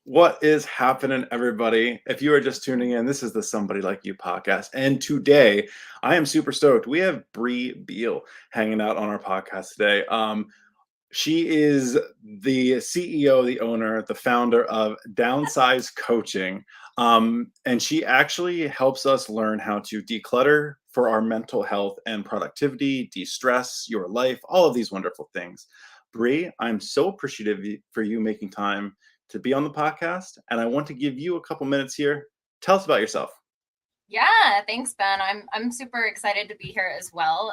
What is happening, everybody? If you are just tuning in, this is the Somebody Like You podcast. And today, I am super stoked. We have Beil hanging out on our podcast today. She is the CEO, the owner, the founder of Downsize Coaching. And she actually helps us learn how to declutter for our mental health and productivity, de-stress your life, all of these wonderful things. Bree, I'm so appreciative for you making time to be on the podcast. And I want to give you a couple minutes here. Tell us about yourself. Yeah, thanks, Ben. I'm super excited to be here as well.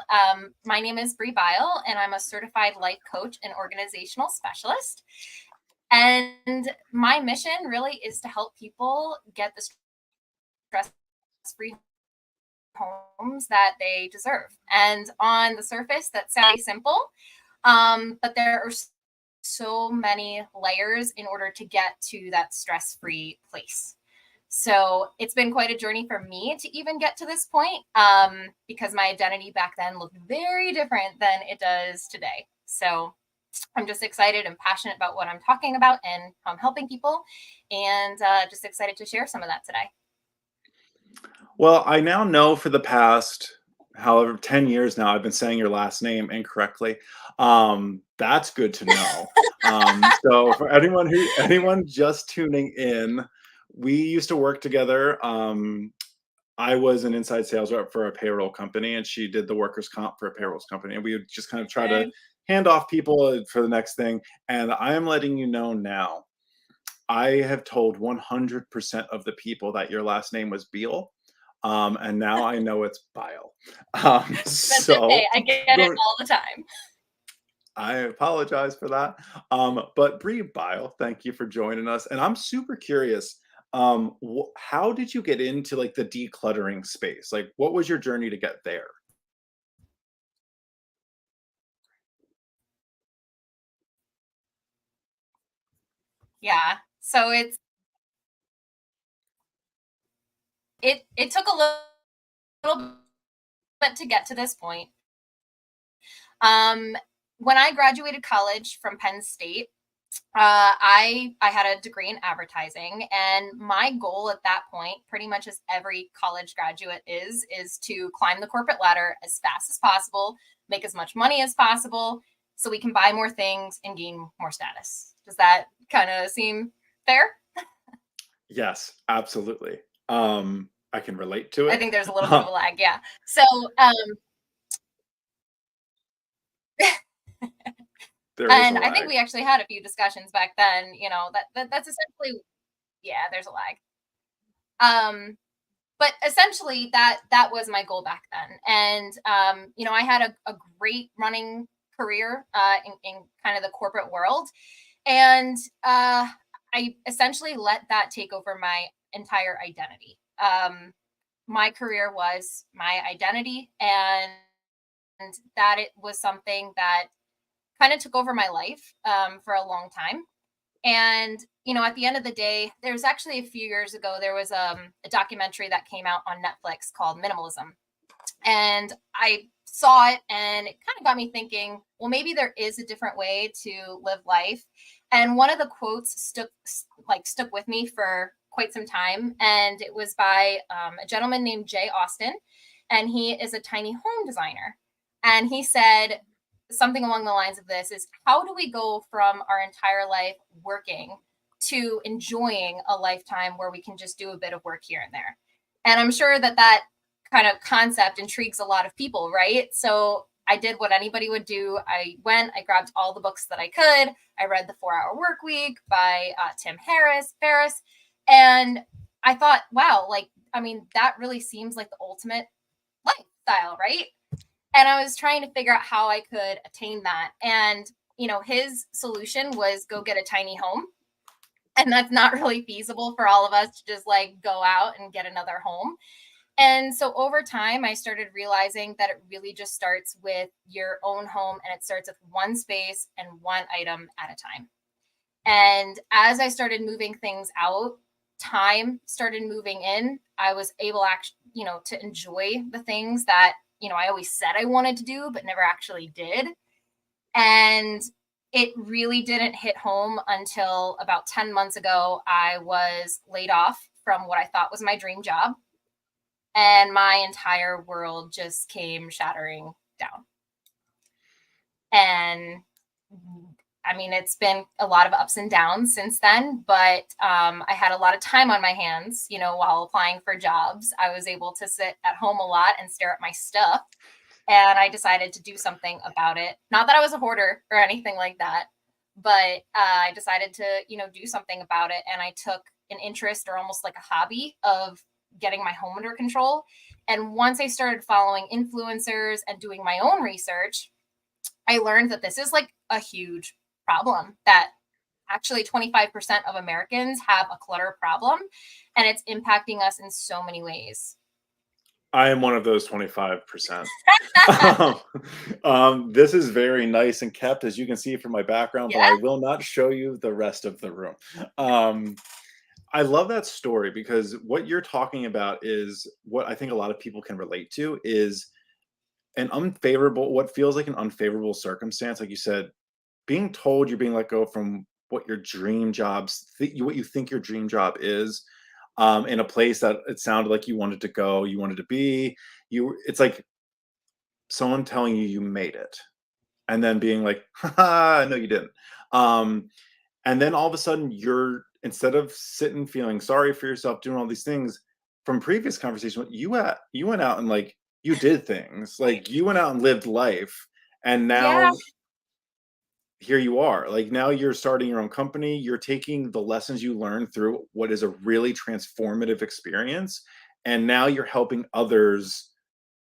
My name is Beil, and I'm a certified life coach and organizational specialist. And my mission really is to help people get the stress-free homes that they deserve. And on the surface, that sounds simple, but there are so many layers in order to get to that stress-free place. So it's been quite a journey for me to even get to this point, because my identity back then looked very different than it does today. So I'm just excited and passionate about what I'm talking about and how I'm helping people, and just excited to share some of that today. Well, I now know for the past however 10 years now I've been saying your last name incorrectly. That's good to know. So for anyone just tuning in, we used to work together. I was an inside sales rep for a payroll company, and she did the workers' comp for a payrolls company. And we would just kind of try to Okay. hand off people for the next thing. And I am letting you know now, I have told 100% of the people that your last name was Beal. And now I know it's Beil. That's okay. So I get it don't, all the time. I apologize for that. But Bree Beil, thank you for joining us. And I'm super curious. How did you get into like the decluttering space? Like, what was your journey to get there? Yeah. So it took a little bit to get to this point. Um, when I graduated college from Penn State, I had a degree in advertising, and my goal at that point, pretty much as every college graduate is to climb the corporate ladder as fast as possible, make as much money as possible, so we can buy more things and gain more status. Does that kind of seem fair? Yes, absolutely. I can relate to I it. think there's a little bit of a lag, yeah. So There is a and I think lag. we actually had a few discussions back then. That's essentially, yeah. There's a lag. Um, but essentially that was my goal back then, and I had a great running career in kind of the corporate world, and I essentially let that take over my entire identity. My career was my identity, and that it was something that kind of took over my life for a long time. And at the end of the day, there's actually a few years ago there was a documentary that came out on Netflix called Minimalism, and I saw it, and it kind of got me thinking, well, maybe there is a different way to live life. And one of the quotes stuck with me for quite some time, and it was by a gentleman named Jay Austen, and he is a tiny home designer. And he said something along the lines of this: is how do we go from our entire life working to enjoying a lifetime where we can just do a bit of work here and there? And I'm sure that kind of concept intrigues a lot of people, right? So I did what anybody would do. I grabbed all the books that I could. I read The 4 Hour Work Week by Tim Ferriss, and I thought, wow, like, I mean, that really seems like the ultimate lifestyle, right? And I was trying to figure out how I could attain that. And, his solution was go get a tiny home. And that's not really feasible for all of us to just like go out and get another home. And so over time, I started realizing that it really just starts with your own home, and it starts with one space and one item at a time. And as I started moving things out, time started moving in. I was able actually, to enjoy the things that, I always said I wanted to do, but never actually did. And it really didn't hit home until about 10 months ago. I was laid off from what I thought was my dream job, and my entire world just came shattering down. And I mean, it's been a lot of ups and downs since then, but I had a lot of time on my hands, while applying for jobs. I was able to sit at home a lot and stare at my stuff. And I decided to do something about it. Not that I was a hoarder or anything like that, but I decided to, do something about it. And I took an interest, or almost like a hobby, of getting my home under control. And once I started following influencers and doing my own research, I learned that this is like a huge problem, that actually 25% of Americans have a clutter problem, and it's impacting us in so many ways. I am one of those 25%. Um, this is very nice and kept, as you can see from my background, but Yeah. I will not show you the rest of the room. Um, I love that story because what you're talking about is what I think a lot of people can relate to is what feels like an unfavorable circumstance. Like you said, being told you're being let go from what your dream what you think your dream job is, in a place that it sounded like you wanted to go, you wanted to be. It's like someone telling you you made it, and then being like, "Ha, no, you didn't." Um, and then all of a sudden, instead of sitting feeling sorry for yourself, doing all these things from previous conversation, you went out and like you did things, like you went out and lived life, and Yeah. now here you are. Like now you're starting your own company. You're taking the lessons you learned through what is a really transformative experience, and now you're helping others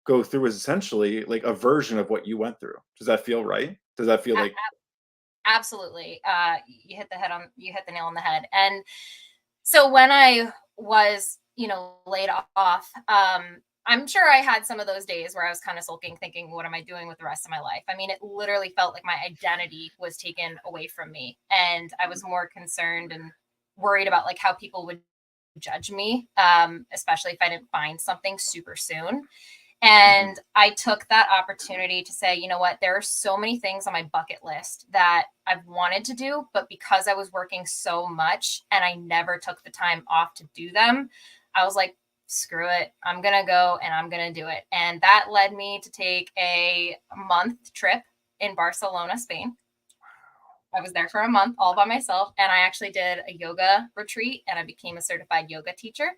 go through essentially like a version of what you went through. Does that feel right? Does that feel like Absolutely. You hit the nail on the head. And so when I was, laid off, I'm sure I had some of those days where I was kind of sulking, thinking, what am I doing with the rest of my life? I mean, it literally felt like my identity was taken away from me. And I was more concerned and worried about like how people would judge me, especially if I didn't find something super soon. Mhm. And I took that opportunity to say, you know what, there are so many things on my bucket list that I've wanted to do, but because I was working so much and I never took the time off to do them, I was like, screw it. I'm going to go and I'm going to do it. And that led me to take a month trip in Barcelona, Spain. I was there for a month all by myself. And I actually did a yoga retreat and I became a certified yoga teacher.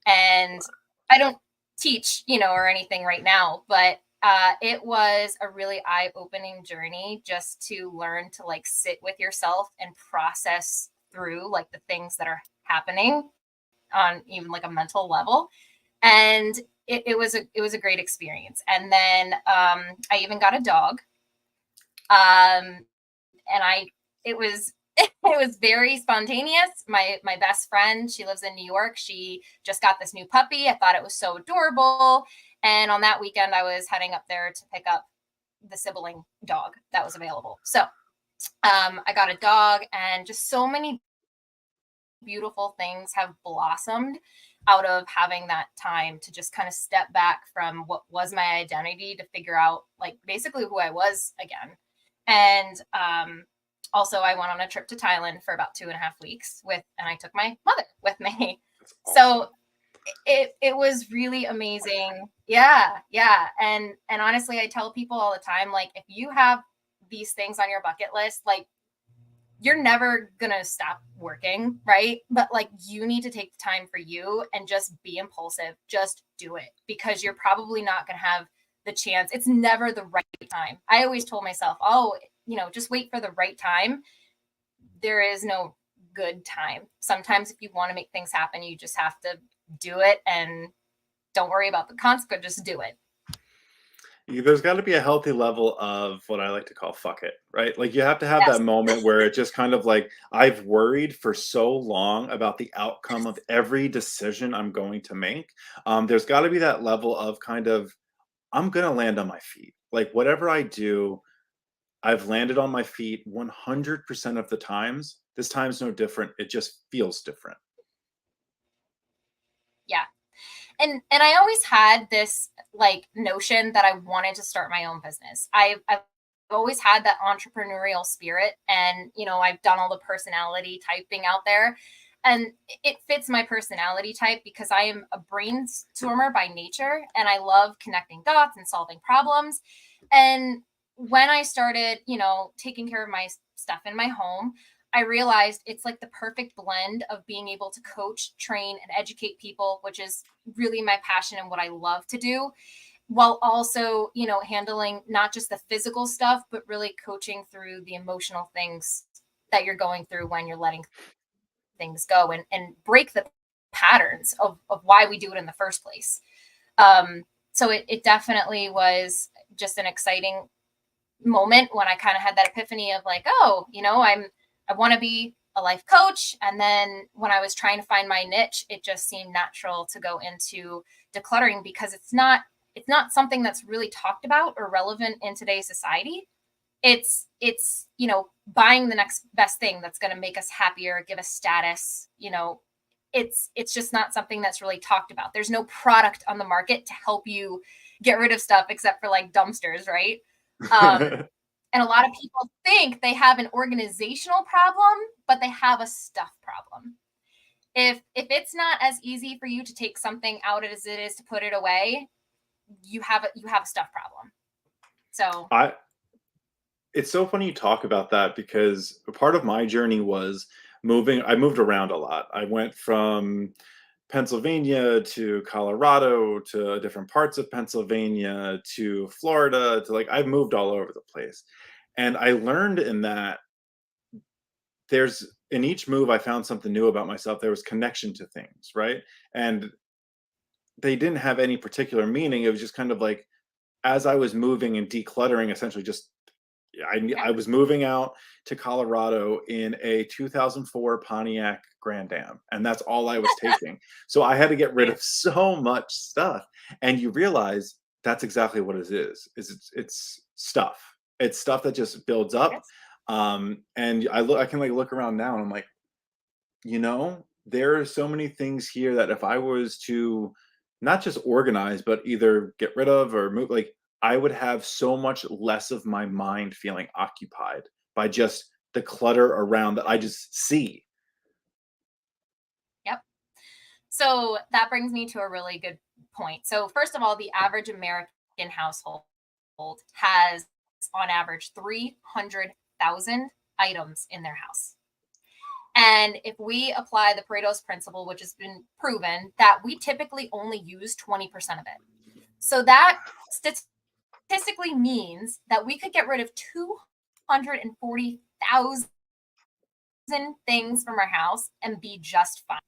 And I don't teach, or anything right now, but it was a really eye-opening journey just to learn to like sit with yourself and process through like the things that are happening on even like a mental level. And it was a great experience. And then I even got a dog. And it was it was very spontaneous. My best friend, she lives in New York. She just got this new puppy. I thought it was so adorable. And on that weekend, I was heading up there to pick up the sibling dog that was available. So I got a dog, and just so many beautiful things have blossomed out of having that time to just kind of step back from what was my identity to figure out like basically who I was again. And also I went on a trip to Thailand for about 2.5 weeks and I took my mother with me. that's So awesome. it was really amazing. Yeah, yeah. And honestly, I tell people all the time, like if you have these things on your bucket list, like you're never gonna stop working, right? But like you need to take the time for you and just be impulsive. Just do it because you're probably not gonna have the chance. It's never the right time. I always told myself, oh, just wait for the right time. There is no good time. Sometimes if you want to make things happen, you just have to do it and don't worry about the consequence, just do it. There's got to be a healthy level of what I like to call fuck it, right? Like you have to have that Yes. moment where it just kind of like I've worried for so long about the outcome of every decision I'm going to make. There's got to be that level of kind of I'm gonna land on my feet. Like whatever I do, I've landed on my feet 100% of the times. This time's no different. It just feels different. Yeah. And I always had this like notion that I wanted to start my own business. I've always had that entrepreneurial spirit, and I've done all the personality typing out there, and it fits my personality type because I am a brainstormer by nature, and I love connecting dots and solving problems. And when I started, taking care of my stuff in my home, I realized it's like the perfect blend of being able to coach, train, and educate people, which is really my passion and what I love to do, while also, handling not just the physical stuff, but really coaching through the emotional things that you're going through when you're letting things go, and break the patterns of why we do it in the first place. So it definitely was just an exciting moment when I kind of had that epiphany of like, oh, I want to be a life coach. And then when I was trying to find my niche, it just seemed natural to go into decluttering, because it's not something that's really talked about or relevant in today's society. It's buying the next best thing that's going to make us happier, give us status. It's just not something that's really talked about. There's no product on the market to help you get rid of stuff except for like dumpsters, right? um, and a lot of people think they have an organizational problem, but they have a stuff problem. If it's not as easy for you to take something out as it is to put it away, you have a stuff problem. So I It's so funny you talk about that because a part of my journey was moving. I moved around a lot. I went from Pennsylvania to Colorado to different parts of Pennsylvania to Florida to, like, I've moved all over the place. And I learned in that there's in each move I found something new about myself. There was connection to things, right? And they didn't have any particular meaning. It was just kind of like as I was moving and decluttering, essentially just yeah. I was moving out to Colorado in a 2004 Pontiac Grand Am, and that's all I was taking. So I had to get rid Right. of so much stuff, and you realize that's exactly what it is it's stuff. It's stuff that just builds up, Yes. and I can, like, look around now, and I'm like, there are so many things here that if I was to not just organize, but either get rid of or move, like, I would have so much less of my mind feeling occupied by just the clutter around that I just see. Yep. So that brings me to a really good point. So first of all, the average American household has on average 300,000 items in their house. And if we apply the Pareto's principle, which has been proven that we typically only use 20% of it. So that statistically means that we could get rid of 240,000 things from our house and be just fine,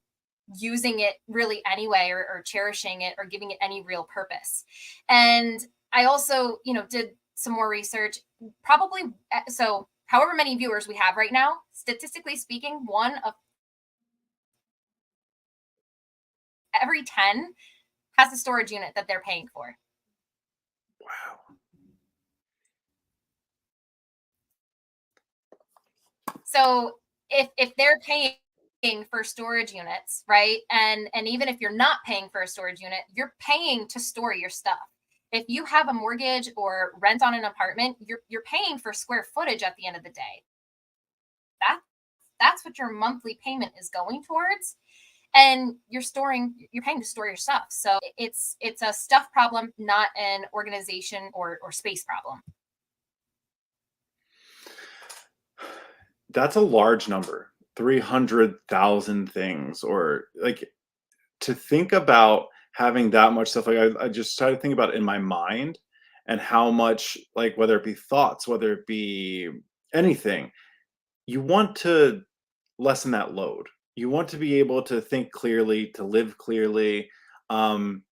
using it really anyway, or cherishing it or giving it any real purpose. And I also, did some more research. Probably, so however many viewers we have right now, statistically speaking, one of every 10 has a storage unit that they're paying for. Wow. So if they're paying for storage units, right? And even if you're not paying for a storage unit, you're paying to store your stuff. If you have a mortgage or rent on an apartment, you're paying for square footage at the end of the day. That that's what your monthly payment is going towards. And you're paying to store your stuff. So it's a stuff problem, not an organization or space problem. That's a large number. 300,000 things, or like, to think about having that much stuff, like, I just started thinking about it in my mind and how much, like, whether it be thoughts, whether it be anything, you want to lessen that load. You want to be able to think clearly, to live clearly. Um,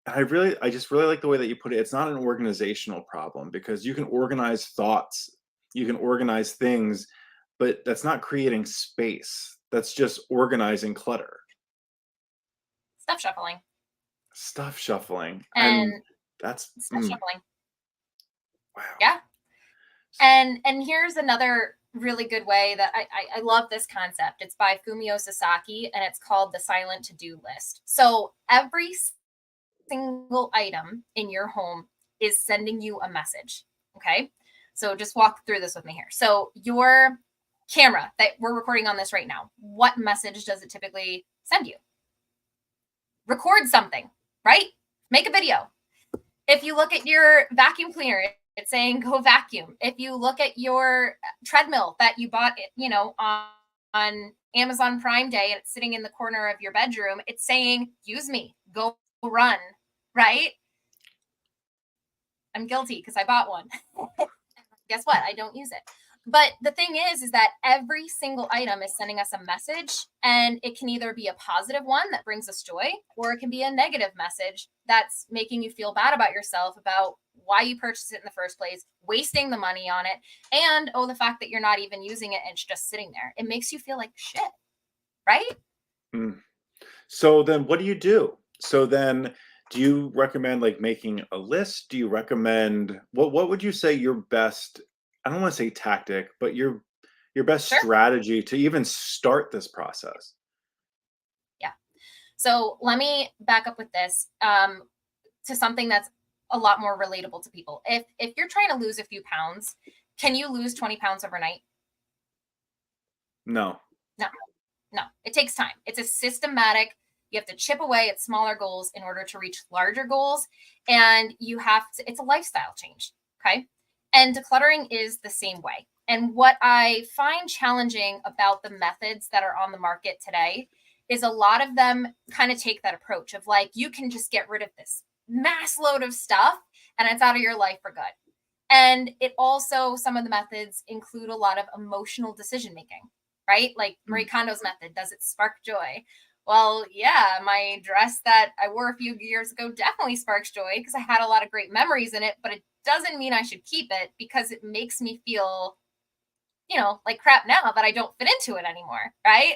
and I just really like the way that you put it. It's not an organizational problem because you can organize thoughts, you can organize things, but that's not creating space. That's just organizing clutter, Stuff shuffling. stuff shuffling, and And that's stuff shuffling. wow. Yeah. And here's another really good way that I love this concept. It's by Fumio Sasaki, and it's called the silent to-do list. So every single item in your home is sending you a message. Okay. So just walk through this with me here. So your camera that we're recording on this right now, what message does it typically send you? Record something, right? Make a video. If you look at your vacuum cleaner, it's saying go vacuum. If you look at your treadmill that you bought, on Amazon Prime Day and it's sitting in the corner of your bedroom, it's saying use me, go run, right? I'm guilty because I bought one. Guess what? I don't use it. But the thing is that every single item is sending us a message, and it can either be a positive one that brings us joy, or it can be a negative message that's making you feel bad about yourself, about why you purchased it in the first place, wasting the money on it, and the fact that you're not even using it and it's just sitting there. It makes you feel like shit, right? Mm. So then what do you do? So then do you recommend like making a list? Do you recommend what would you say your best, I don't want to say tactic, but your best Sure. strategy to even start this process? Yeah. So let me back up with this to something that's a lot more relatable to people. If you're trying to lose a few pounds, can you lose 20 pounds overnight? No. No, no. It takes time. It's a systematic, you have to chip away at smaller goals in order to reach larger goals. And you have to, it's a lifestyle change. Okay. And decluttering is the same way. And what I find challenging about the methods that are on the market today is a lot of them kind of take that approach of like, you can just get rid of this mass load of stuff and it's out of your life for good. And it also, some of the methods include a lot of emotional decision making, right? Like Marie Mm. Kondo's method, does it spark joy? Well, yeah, my dress that I wore a few years ago definitely sparks joy because I had a lot of great memories in it, but it doesn't mean I should keep it because it makes me feel, like crap now that I don't fit into it anymore, right?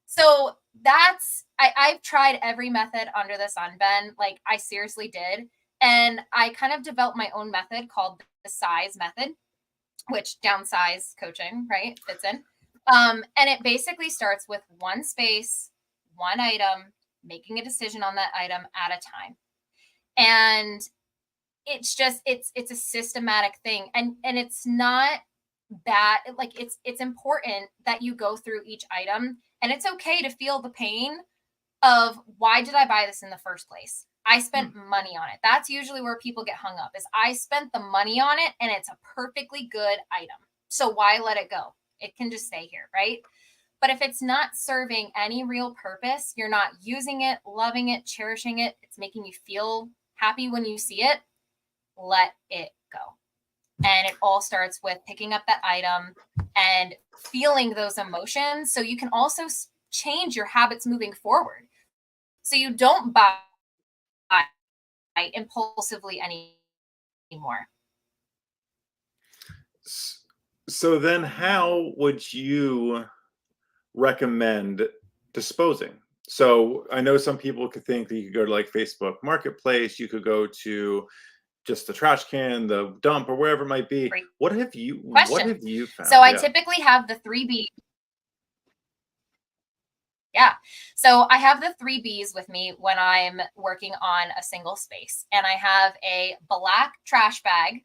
So I've tried every method under the sun, Ben. Like I seriously did. And I kind of developed my own method called the size method, which downsize coaching, right, fits in. And it basically starts with one space, one item, making a decision on that item at a time. And it's a systematic thing. And it's not bad. Like it's important that you go through each item, and it's okay to feel the pain of why did I buy this in the first place? I spent Mm. money on it. That's usually where people get hung up is I spent the money on it and it's a perfectly good item. So why let it go? It can just stay here, right? But if it's not serving any real purpose, you're not using it, loving it, cherishing it, it's making you feel happy when you see it, let it go. And it all starts with picking up that item and feeling those emotions so you can also change your habits moving forward. So you don't buy impulsively anymore. S- So then how would you recommend disposing? So I know some people could think that you could go to like Facebook Marketplace, you could go to just the trash can, the dump, or wherever it might be. Great What question. have you So found? I Yeah. typically have the 3B. Yeah. So I have the 3Bs with me when I'm working on a single space. And I have a black trash bag.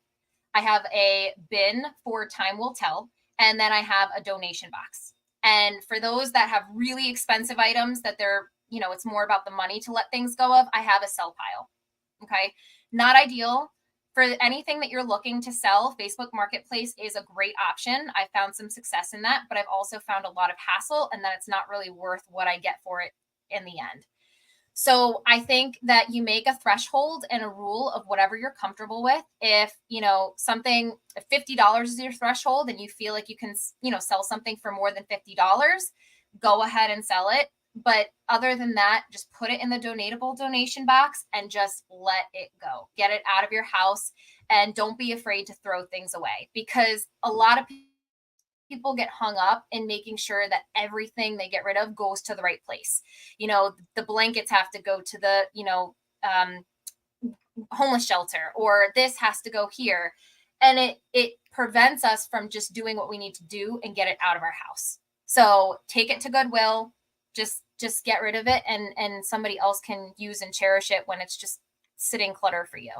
I have a bin for time will tell. And then I have a donation box. And for those that have really expensive items that it's more about the money to let things go of, I have a sell pile. Okay. Not ideal. For anything that you're looking to sell, Facebook Marketplace is a great option. I found some success in that, but I've also found a lot of hassle and that it's not really worth what I get for it in the end. So I think that you make a threshold and a rule of whatever you're comfortable with. If, something if $50 is your threshold and you feel like you can, sell something for more than $50, go ahead and sell it. But other than that, just put it in the donatable donation box and just let it go. Get it out of your house and don't be afraid to throw things away because a lot of people get hung up in making sure that everything they get rid of goes to the right place. The blankets have to go to the, um, homeless shelter, or this has to go here. And it prevents us from just doing what we need to do and get it out of our house. So take it to Goodwill, just get rid of it, and somebody else can use and cherish it when it's just sitting clutter for you.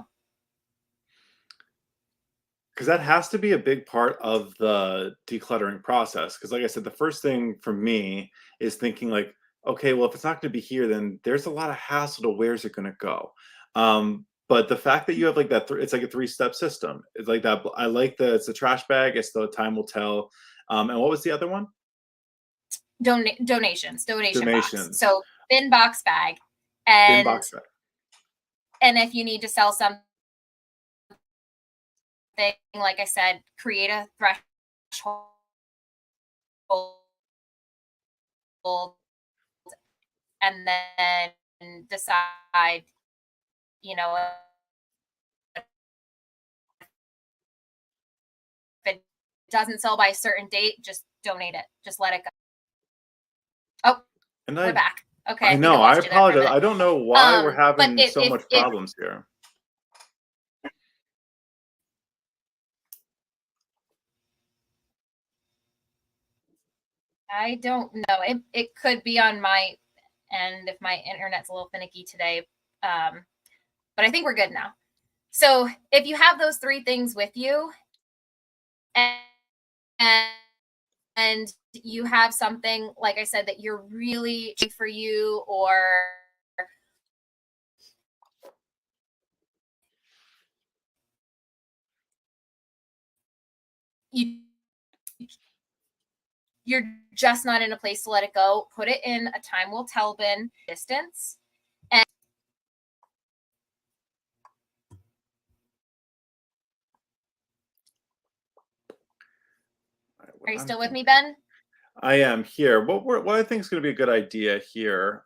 because that has to be a big part of the decluttering process. Because, like I said, the first thing for me is thinking like, okay, well, if it's not going to be here, then there's a lot of hassle to where's it going to go. But the fact that you have like that, it's like a three-step system. It's like that. I like the it's the trash bag. It's the time will tell. And what was the other one? Donation box. Donations. So bin box bag, Bin and box bag. if you need to sell something, like I said, create a threshold and then decide, you know, if it doesn't sell by a certain date, just donate it. Just let it go. Oh, And we're back. Okay, I I think I know, I lost you there for a apologize. minute. I don't know why we're But having so much if problems here. I don't know, it could be on my end if my internet's a little finicky today. But I think we're good now. So if you have those three things with you, and and you have something like I said that you're really for you, or you you're just not in a place to let it go, put it in a time will tell bin distance. And are you I'm still with me, thinking. Ben? I am here. What I think is going to be a good idea here.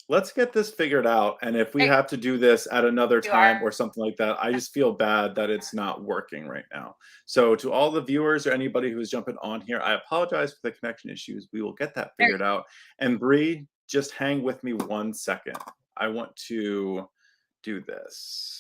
Let's get this figured out, and if we There have to do this at another you are. time or something like that, I just feel bad that it's not working right now. So, to all the viewers or anybody who's jumping on here, I apologize for the connection issues. We will get that There, figured out. And Bree, just hang with me 1 second. I want to do this.